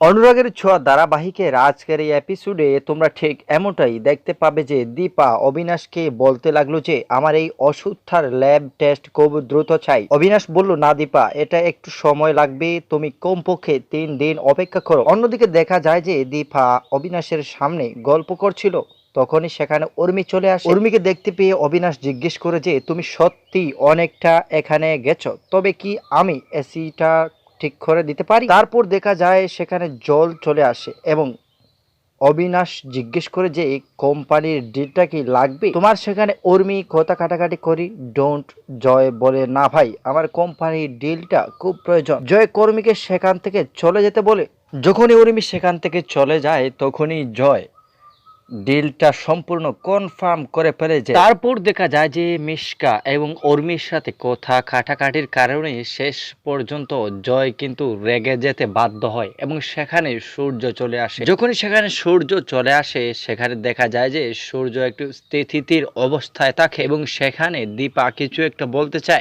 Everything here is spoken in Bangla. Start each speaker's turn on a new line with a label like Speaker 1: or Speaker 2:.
Speaker 1: অনুরাগের ছোঁয়া ধারাবাহিকের আজকের এই এপিসোডে তোমরা ঠিক এমনটাই দেখতে পাবে যে দীপা অবিনাশকে বলতে লাগলো যে আমার এই ওষুধটার ল্যাব টেস্ট খুব দ্রুত চাই। অবিনাশ বলল, না দীপা, এটা একটু সময় লাগবে, তুমি কমপক্ষে 3 দিন অপেক্ষা করো। অন্যদিকে দেখা যায় যে দীপা অবিনাশের সামনে গল্প করছিল, তখনই সেখানে উর্মি চলে আসে। উর্মিকে দেখতে পেয়ে অবিনাশ জিজ্ঞেস করে যে তুমি সত্যি অনেকটা এখানে গেছো, তবে কি আমি এসিটা ঠিক করে দিতে পারি? তারপর দেখা যায় সেখানে জল চলে আসে এবং অবিনাশ জিজ্ঞেস করে যে এই কোম্পানির ডিলটা কি লাগবে তোমার? সেখানে উর্মি কথা কাটাকাটি করি। ডোন্ট জয় বলে, না ভাই, আমার কোম্পানির ডিলটা খুব প্রয়োজন। জয় কর্মীকে সেখান থেকে চলে যেতে বলে। যখনই উর্মি সেখান থেকে চলে যায় তখনই জয় ডিলটা সম্পূর্ণ কনফার্ম করে ফেলে যায়। তারপর দেখা যায় যে মিশকা এবং উর্মির সাথে কথা কাটাকাটির কারণে শেষ পর্যন্ত জয় কিন্তু রেগে যেতে বাধ্য হয় এবং সেখানে সূর্য চলে আসে। যখনই সেখানে সূর্য চলে আসে সেখানে দেখা যায় যে সূর্য একটু স্থিতির অবস্থায় থাকে এবং সেখানে দীপা কিছু একটা বলতে চায়।